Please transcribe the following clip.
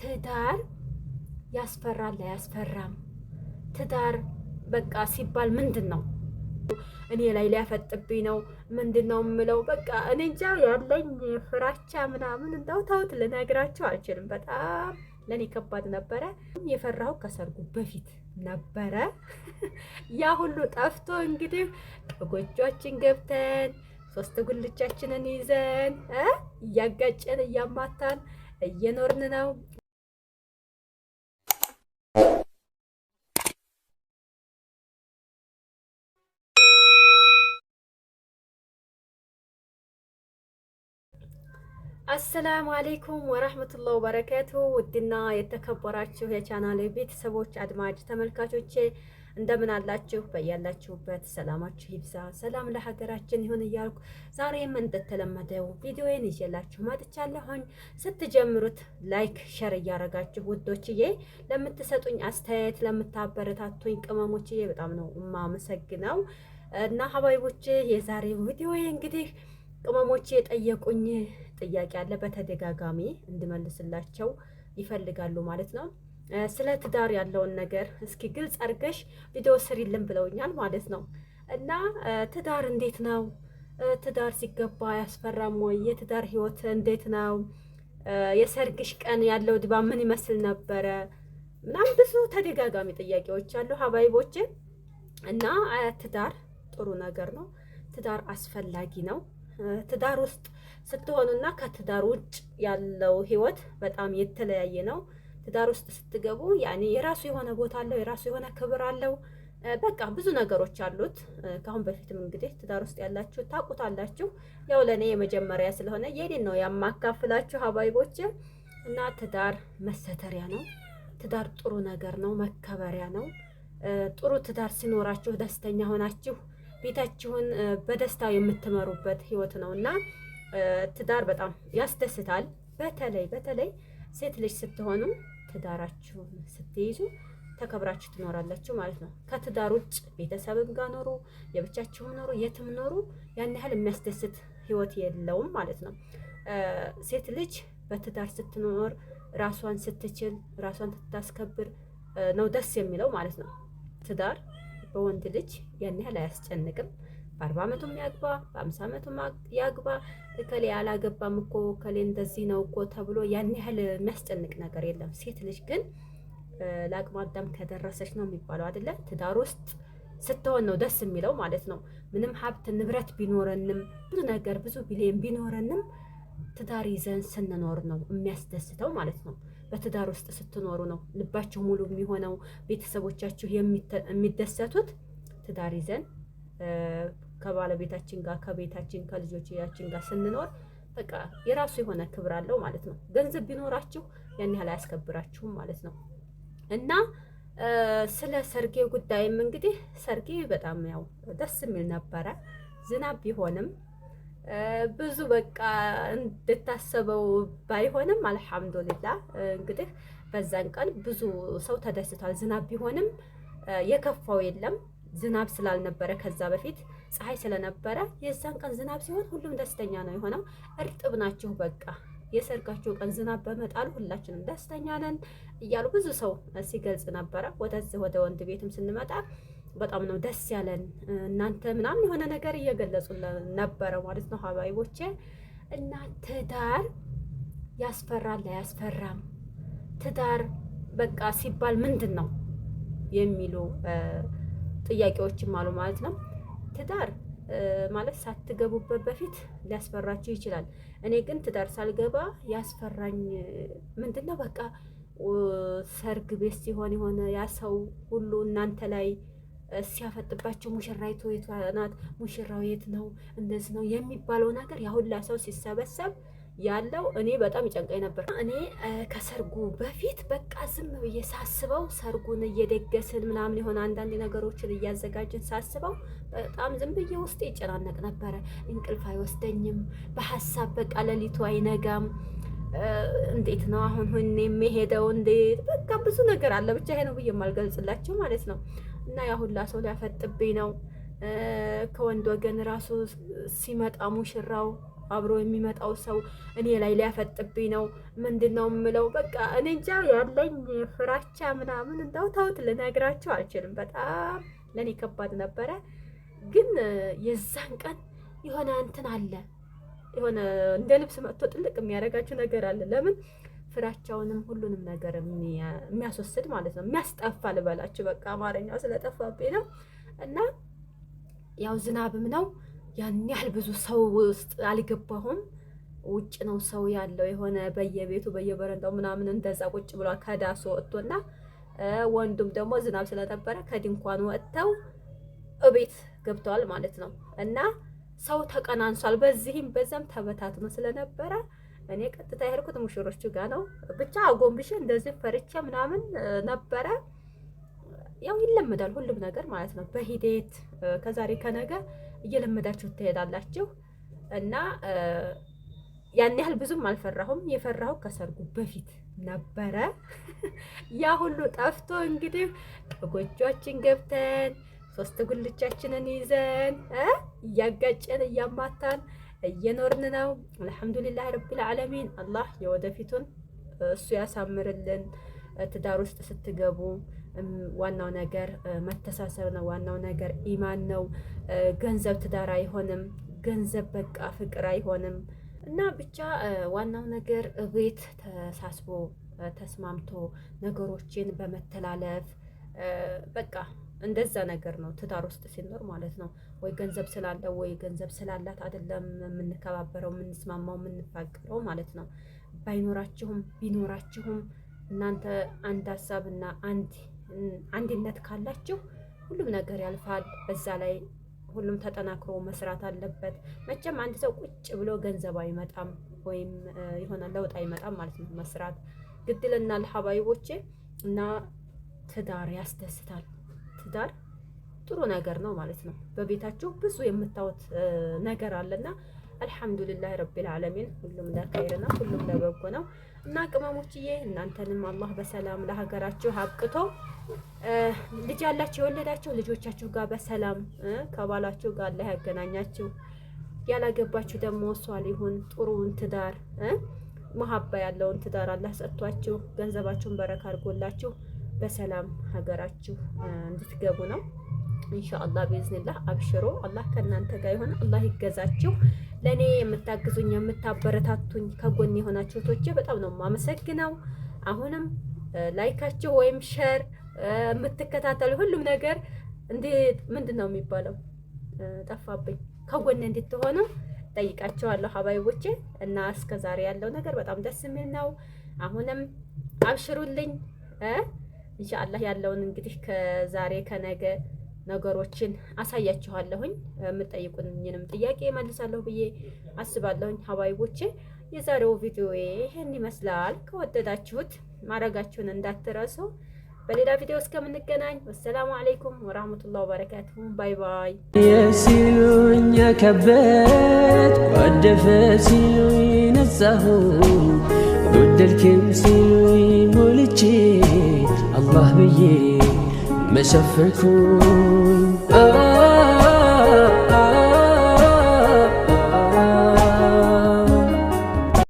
ትዳር ያስፈራል አያስፈራም? ትዳር በቃ ሲባል ምንድን ነው? እኔ ላይ ሊያፈጥብኝ ነው ምንድን ነው የምለው? በቃ እኔ እንጃ ያለኝ ፍራቻ ምናምን እንደው ተውት፣ ልነግራቸው አልችልም። በጣም ለኔ ከባድ ነበረ። የፈራሁ ከሰርጉ በፊት ነበረ። ያ ሁሉ ጠፍቶ እንግዲህ በጎጆአችን ገብተን ሶስት ጉልቻችንን ይዘን እያጋጨን እያማታን እየኖርን ነው። አሰላሙ አሌይኩም ወራህመቱላሂ ወበረካቱ። ውድና የተከበራችሁ የቻናሌ ቤተሰቦች አድማጭ ተመልካቾቼ እንደምን አላችሁ? በያላችሁበት ሰላማችሁ ይብዛ። ሰላም ለሀገራችን ይሁን እያልኩ ዛሬም እንደተለመደው ቪዲዮዬን ይዤላችሁ መጥቻለሁኝ። ስትጀምሩት ላይክ ሸር እያረጋችሁ ውዶችዬ፣ ለምትሰጡኝ አስተያየት ለምታበረታቱኝ ቅመሞችዬ በጣም ነው የማመሰግነው። እና ሀባይቦቼ የዛሬው ቪዲዮዬ እንግዲህ ቅመሞቼ የጠየቁኝ ጥያቄ አለ፣ በተደጋጋሚ እንድመልስላቸው ይፈልጋሉ ማለት ነው። ስለ ትዳር ያለውን ነገር እስኪ ግልጽ አድርገሽ ቪዲዮ ስሪልን ብለውኛል ማለት ነው። እና ትዳር እንዴት ነው? ትዳር ሲገባ ያስፈራም ወይ? የትዳር ህይወት እንዴት ነው? የሰርግሽ ቀን ያለው ድባብ ምን ይመስል ነበረ? ምናምን ብዙ ተደጋጋሚ ጥያቄዎች አሉ ሀባይቦቼ። እና ትዳር ጥሩ ነገር ነው። ትዳር አስፈላጊ ነው። ትዳር ውስጥ ስትሆኑና ከትዳር ውጭ ያለው ህይወት በጣም የተለያየ ነው። ትዳር ውስጥ ስትገቡ ያኔ የራሱ የሆነ ቦታ አለው፣ የራሱ የሆነ ክብር አለው። በቃ ብዙ ነገሮች አሉት። ከአሁን በፊትም እንግዲህ ትዳር ውስጥ ያላችሁ ታውቁታላችሁ። ያው ለእኔ የመጀመሪያ ስለሆነ የኔን ነው የማካፍላችሁ ሀባይቦች። እና ትዳር መሰተሪያ ነው። ትዳር ጥሩ ነገር ነው፣ መከበሪያ ነው። ጥሩ ትዳር ሲኖራችሁ ደስተኛ ሆናችሁ ቤታችሁን በደስታ የምትመሩበት ህይወት ነው እና ትዳር በጣም ያስደስታል። በተለይ ሴት ልጅ ስትሆኑ ትዳራችሁን ስትይዙ ተከብራችሁ ትኖራላችሁ ማለት ነው። ከትዳር ውጭ ቤተሰብም ጋር ኖሩ፣ የብቻችሁም ኖሩ፣ የትም ኖሩ ያን ያህል የሚያስደስት ህይወት የለውም ማለት ነው። ሴት ልጅ በትዳር ስትኖር ራሷን ስትችል ራሷን ስታስከብር ነው ደስ የሚለው ማለት ነው። ትዳር በወንድ ልጅ ያን ያህል አያስጨንቅም። በ40 ዓመቱም ያግባ በ50 ዓመቱም ያግባ፣ እከሌ አላገባም እኮ እከሌ እንደዚህ ነው እኮ ተብሎ ያን ያህል የሚያስጨንቅ ነገር የለም። ሴት ልጅ ግን ለአቅመ አዳም ከደረሰች ነው የሚባለው አይደለ? ትዳር ውስጥ ስትሆን ነው ደስ የሚለው ማለት ነው። ምንም ሀብት ንብረት ቢኖረንም ብዙ ነገር ብዙ ቢሊዮን ቢኖረንም ትዳር ይዘን ስንኖር ነው የሚያስደስተው ማለት ነው። በትዳር ውስጥ ስትኖሩ ነው ልባችሁ ሙሉ የሚሆነው፣ ቤተሰቦቻችሁ የሚደሰቱት። ትዳር ይዘን ከባለቤታችን ጋር ከቤታችን ከልጆቻችን ጋር ስንኖር በቃ የራሱ የሆነ ክብር አለው ማለት ነው። ገንዘብ ቢኖራችሁ ያን ያህል አያስከብራችሁም ማለት ነው። እና ስለ ሰርጌ ጉዳይም እንግዲህ ሰርጌ በጣም ያው ደስ የሚል ነበረ። ዝናብ ቢሆንም ብዙ በቃ እንድታሰበው ባይሆንም አልሐምዱሊላህ እንግዲህ በዛን ቀን ብዙ ሰው ተደስቷል። ዝናብ ቢሆንም የከፋው የለም። ዝናብ ስላልነበረ ከዛ በፊት ፀሐይ ስለነበረ የዛን ቀን ዝናብ ሲሆን ሁሉም ደስተኛ ነው የሆነው። እርጥብ ናችሁ በቃ የሰርጋችሁ ቀን ዝናብ በመጣሉ ሁላችንም ደስተኛ ነን እያሉ ብዙ ሰው ሲገልጽ ነበረ። ወደዚህ ወደ ወንድ ቤትም ስንመጣ በጣም ነው ደስ ያለን እናንተ ምናምን የሆነ ነገር እየገለጹ ነበረ ማለት ነው ሀባይቦቼ። እና ትዳር ያስፈራል አያስፈራም? ትዳር በቃ ሲባል ምንድን ነው የሚሉ ጥያቄዎችም አሉ ማለት ነው። ትዳር ማለት ሳትገቡበት በፊት ሊያስፈራችሁ ይችላል። እኔ ግን ትዳር ሳልገባ ያስፈራኝ ምንድን ነው በቃ ሰርግ ቤት ሲሆን የሆነ ያ ሰው ሁሉ እናንተ ላይ ሲያፈጥባቸው ሙሽራይቱ የት ናት፣ ሙሽራው የት ነው፣ እንደዚህ ነው የሚባለው ነገር ያ ሁላ ሰው ሲሰበሰብ ያለው እኔ በጣም ይጨንቀኝ ነበር። እኔ ከሰርጉ በፊት በቃ ዝም ብዬ ሳስበው ሰርጉን እየደገስን ምናምን የሆነ አንዳንድ ነገሮችን እያዘጋጅን ሳስበው በጣም ዝም ብዬ ውስጥ ይጨናነቅ ነበረ። እንቅልፍ አይወስደኝም በሀሳብ በቃ ሌሊቱ አይነጋም። እንዴት ነው አሁን ሆኔ የሚሄደው? እንዴት በቃ ብዙ ነገር አለ። ብቻ ይሄ ነው ብዬ የማልገልጽላቸው ማለት ነው። እና ያ ሁላ ሰው ሊያፈጥብኝ ነው። ከወንድ ወገን ራሱ ሲመጣ ሙሽራው አብሮ የሚመጣው ሰው እኔ ላይ ሊያፈጥብኝ ነው ምንድነው የምለው። በቃ እኔ እንጃ ያለኝ ፍራቻ ምናምን እንደው ተውት ልነግራችሁ አልችልም። በጣም ለኔ ከባድ ነበረ። ግን የዛን ቀን የሆነ እንትን አለ፣ የሆነ እንደ ልብስ መጥቶ ጥልቅ የሚያደርጋችሁ ነገር አለ። ለምን ፍራቻውንም ሁሉንም ነገር የሚያስወስድ ማለት ነው፣ የሚያስጠፋ ልበላችሁ። በቃ አማርኛው ስለጠፋብኝ ነው። እና ያው ዝናብም ነው፣ ያን ያህል ብዙ ሰው ውስጥ አልገባሁም። ውጭ ነው ሰው ያለው፣ የሆነ በየቤቱ በየበረንዳው ምናምን እንደዛ ቁጭ ብሏል ከዳሱ ወጥቶና፣ ወንዱም ደግሞ ዝናብ ስለነበረ ከድንኳኑ ወጥተው እቤት ገብተዋል ማለት ነው። እና ሰው ተቀናንሷል፣ በዚህም በዛም ተበታትኖ ስለነበረ እኔ ቀጥታ የሄድኩት ሙሽሮቹ ጋር ነው። ብቻ አጎንብሼ እንደዚህ ፈርቼ ምናምን ነበረ። ያው ይለመዳል ሁሉም ነገር ማለት ነው በሂደት ከዛሬ ከነገ እየለመዳችሁ ትሄዳላችሁ። እና ያን ያህል ብዙም አልፈራሁም። የፈራሁ ከሰርጉ በፊት ነበረ። ያ ሁሉ ጠፍቶ እንግዲህ በጎጆአችን ገብተን 3 ጉልቻችንን ይዘን እያጋጨን እያማታን እየኖርን ነው። አልሐምዱሊላህ ረቢል ዓለሚን። አላህ የወደፊቱን እሱ ያሳምርልን። ትዳር ውስጥ ስትገቡ ዋናው ነገር መተሳሰብ ነው። ዋናው ነገር ኢማን ነው። ገንዘብ ትዳር አይሆንም። ገንዘብ በቃ ፍቅር አይሆንም። እና ብቻ ዋናው ነገር ቤት ተሳስቦ ተስማምቶ ነገሮችን በመተላለፍ በቃ እንደዛ ነገር ነው ትዳር ውስጥ ሲኖር ማለት ነው። ወይ ገንዘብ ስላለው ወይ ገንዘብ ስላላት አይደለም የምንከባበረው፣ የምንስማማው፣ የምንፋቀረው ማለት ነው። ባይኖራችሁም ቢኖራችሁም እናንተ አንድ ሀሳብና አንድነት ካላችሁ ሁሉም ነገር ያልፋል። በዛ ላይ ሁሉም ተጠናክሮ መስራት አለበት። መቼም አንድ ሰው ቁጭ ብሎ ገንዘብ አይመጣም ወይም የሆነ ለውጥ አይመጣም ማለት ነው። መስራት ግድልናል ሀባይቦቼ። እና ትዳር ያስደስታል። ትዳር ጥሩ ነገር ነው ማለት ነው። በቤታችሁ ብዙ የምታዩት ነገር አለና አልሐምዱሊላህ ረቢል ዓለሚን። ሁሉም ለኸይር ነው፣ ሁሉም ለበጎ ነው። እና ቅመሞችዬ እናንተንም አላህ በሰላም ለሀገራችሁ አብቅቶ ልጅ ያላችሁ የወለዳችሁ ልጆቻችሁ ጋር በሰላም ከባላችሁ ጋር አላህ ያገናኛችሁ። ያላገባችሁ ደግሞ ሷሊሁን ጥሩውን ትዳር መሀባ ያለውን ትዳር አላህ ሰጥቷችሁ ገንዘባችሁን በረካ አድርጎላችሁ በሰላም ሀገራችሁ እንድትገቡ ነው ኢንሻአላህ ቢዝኒላህ። አብሽሮ አላህ ከእናንተ ጋር ይሆን። አላህ ይገዛችሁ። ለኔ የምታግዙኝ የምታበረታቱኝ ከጎን የሆናችሁ እህቶቼ በጣም ነው የማመሰግነው። አሁንም ላይካችሁ ወይም ሼር የምትከታተሉ ሁሉም ነገር ምንድነው የሚባለው ጠፋብኝ፣ ከጎን እንድትሆኑ ጠይቃችኋለሁ ሀባይቦቼ። እና እስከዛሬ ያለው ነገር በጣም ደስ የሚል ነው። አሁንም አብሽሩልኝ ኢንሻአላህ። ያለውን እንግዲህ ከዛሬ ከነገ ነገሮችን አሳያችኋለሁኝ። የምትጠይቁኝንም ጥያቄ መልሳለሁ ብዬ አስባለሁኝ ሀባይቦቼ። የዛሬው ቪዲዮ ይሄን ይመስላል። ከወደዳችሁት ማድረጋችሁን እንዳትረሱ። በሌላ ቪዲዮ እስከምንገናኝ ወሰላሙ አለይኩም ወራህመቱላሂ ወበረካቱሁ። ባይ ባይ። የሲሉኝ ከበት ወደፈ ሲሉኝ ነጻሁ ጎደልክም ሲሉኝ ሞልቼ አላህ ብዬ መሸፈንኩኝ